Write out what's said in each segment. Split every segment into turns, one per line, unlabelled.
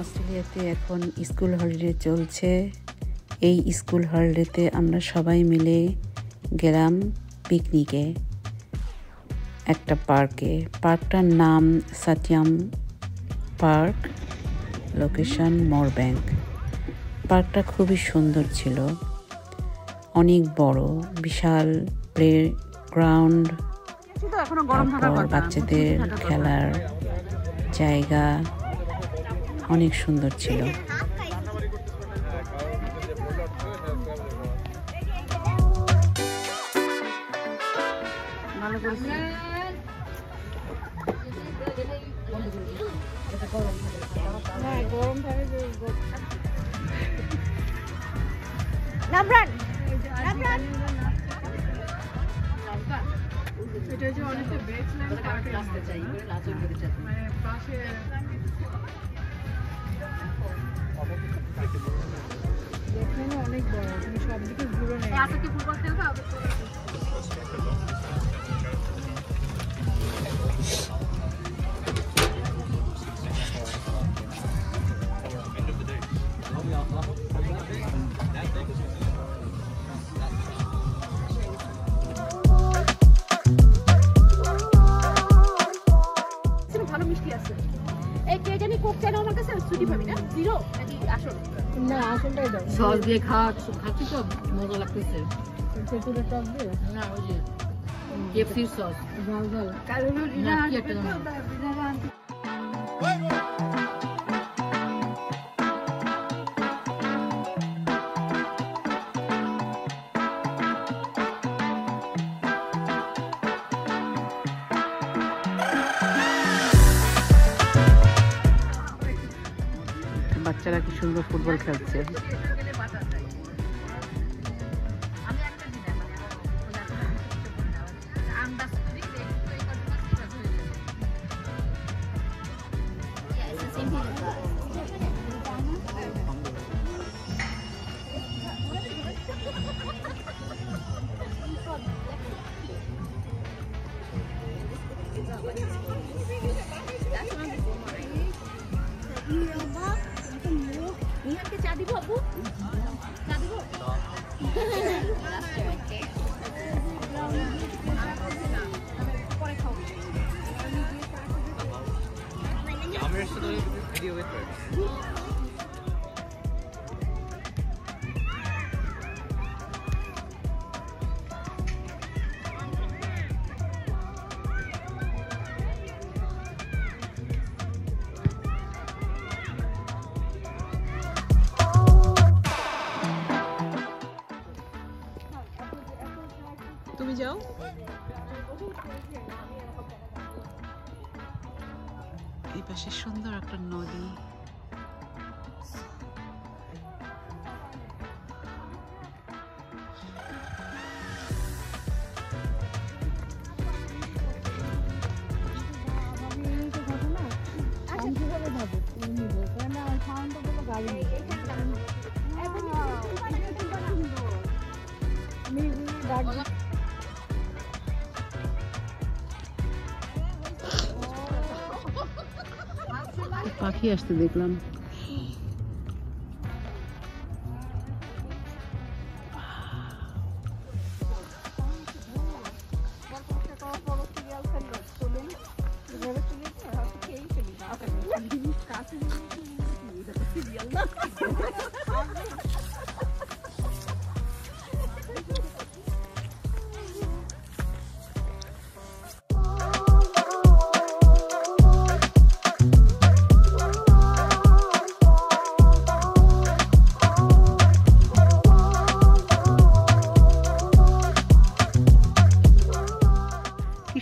অস্ট্রেলিয়াতে এখন school holiday চলছে। এই স্কুল হলিডেতে আমরা সবাই মিলে গেলাম পিকনিকে একটা পার্কে। পার্কটার নাম সাতিয়াম পার্ক, লোকেশন মোরব্যাংক। পার্কটা খুবই সুন্দর ছিল, অনেক বড়, বিশাল প্লে গ্রাউন্ড, বাচ্চাদের খেলার জায়গা অনেক সুন্দর ছিল।
অনেক বড়, তুমি সব দিকে ঘুরে নেই। ফুটবল খেলবা? ভালো মিষ্টি আছে। এই কে জানি কোক চাই না আমার কাছে, সুটি পাবি না? জিরো নাকি আসল? না, আসলটাই দাও। সস দিয়ে খাচ্ছি তো মজা লাগতেছে। তেঁতুলের টক দিয়ে? না, ওই যে কেএফসির সস। ঝাল ঝাল। কাল হলো ডিনার কি একটা জানো?
বাচ্চারা কি সুন্দর ফুটবল খেলছে।
চা দিব আপু? চা দিব?
তুমি যাও। এই পাশে সুন্দর একটা নদী। পাখি আসতে দেখলাম।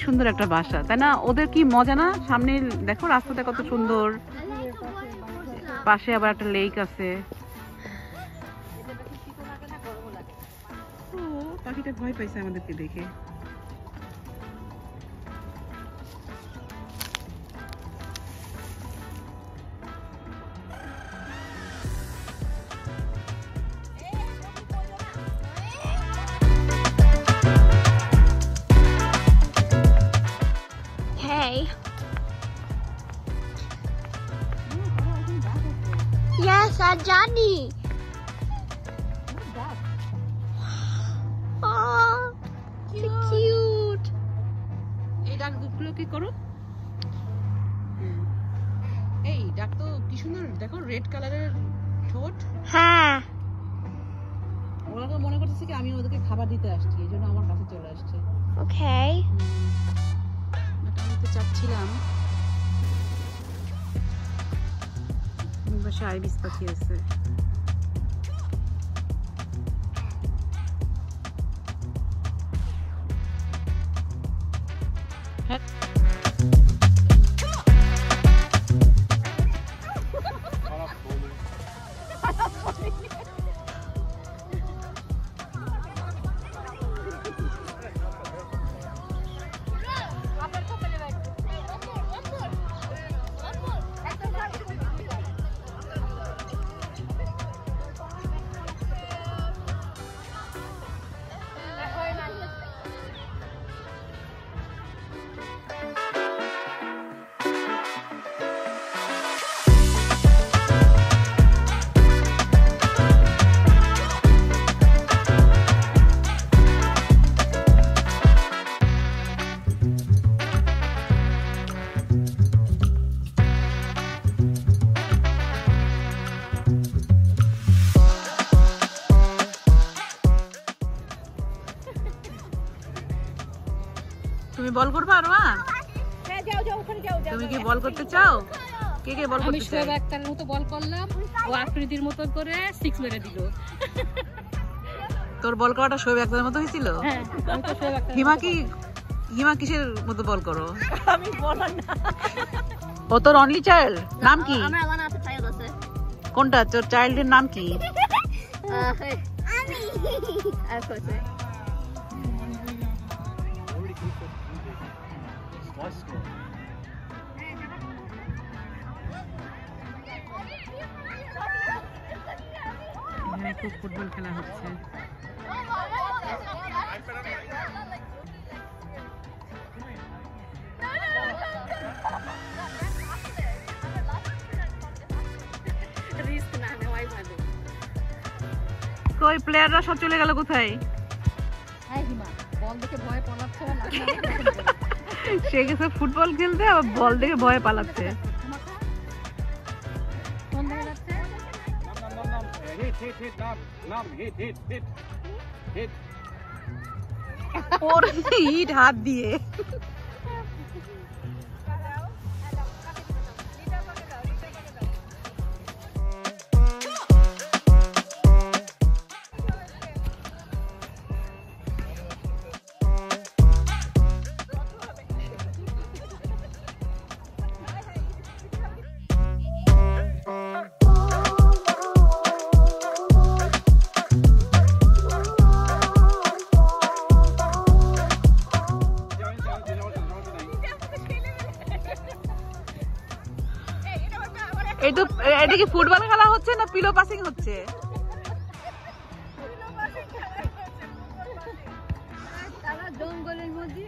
সুন্দর একটা বাসা, তাই না? ওদের কি মজা না? সামনে দেখো রাস্তাটা কত সুন্দর, পাশে আবার একটা লেক আছে। পাখিটা ভয় পাইছে আমাদেরকে দেখে।
Hey.
Sajani. Oh, so cute.
এই ডাকগুলো কি করো? এই ডাক তো কি সুন্দর, দেখো রেড কালারের ঠোঁট।
হ্যাঁ।
ওরা তো মনে করতেছে কি আমি ওদেরকে খাবার দিতে আসছি, এই জন্য আমার কাছে চলে আসছে।
Okay.
আমি তো চাচ্ছিলাম বাসায় আইবিস পাখি আছে। তুমি বল করবে আরোয়া?
হ্যাঁ যাও যাও ওখানে যাও।
তুমি কি বল করতে চাও? কে কে বল করতে চায়?
আমি শোয়েব আক্তারের মতো বল করলাম, ও আকৃতির মতো করে 6 মেরে দিল।
তোর বল করাটা শোয়েব আক্তারের মতো হয়েছিল?
হ্যাঁ আমি তো শোয়েব আক্তার।
হিমা কিসের মতো বল করো?
আমি বলার না।
ও তোর অনলি চাইল্ড? নাম কি?
আমার আলাদা আছে চাইল্ড আছে।
কোনটা তোর চাইল্ডের নাম কি?
আমি আর কইছে
এখানে খুব ফুটবল খেলা হচ্ছে।
রিস্ক না নেওয়াই ভালো।
কই প্লেয়াররা সব চলে গেল কোথায়?
হ্যাঁ হিমা বল দেখে ভয় পালাচ্ছে না।
সে গেছে ফুটবল খেলতে, আবার বল দেখে ভয়ে পালাচ্ছে।
কোন দিকে যাচ্ছে?
ওর হিট হাত দিয়ে। এই তো এটা কি ফুটবল খেলা হচ্ছে না পিলো পাসিং হচ্ছে?
জঙ্গলের মধ্যে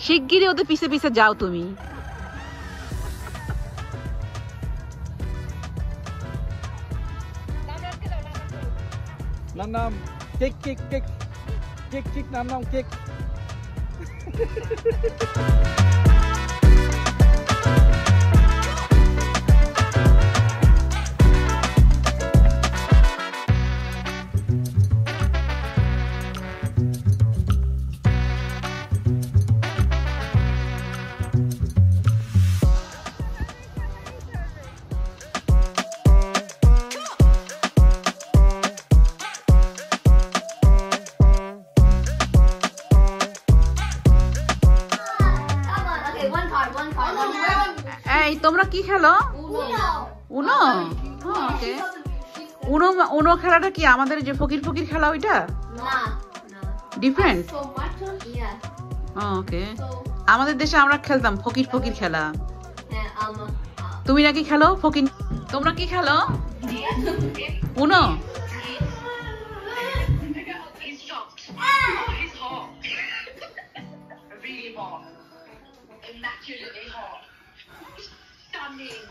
শিগগিরই ওদের পিছে পিছে যাও তুমি।
নাম নাম cake cake cake cake cake নাম নাম কেক।
এই তোমরা কি খেলো? উনো। ওকে। উনো উনো খেলাটা কি আমাদের যে ফকির ফকির খেলা ওইটা?
না
ডিফারেন্ট?
yeah.
ওকে। আমাদের দেশে আমরা খেলতাম ফকির ফকির খেলা।
Yeah,
তুমি নাকি খেলো ফকির? তোমরা কি খেলো? উনো।
He's shocked. He's hot. Really hot. Immaculately hot. Stunning.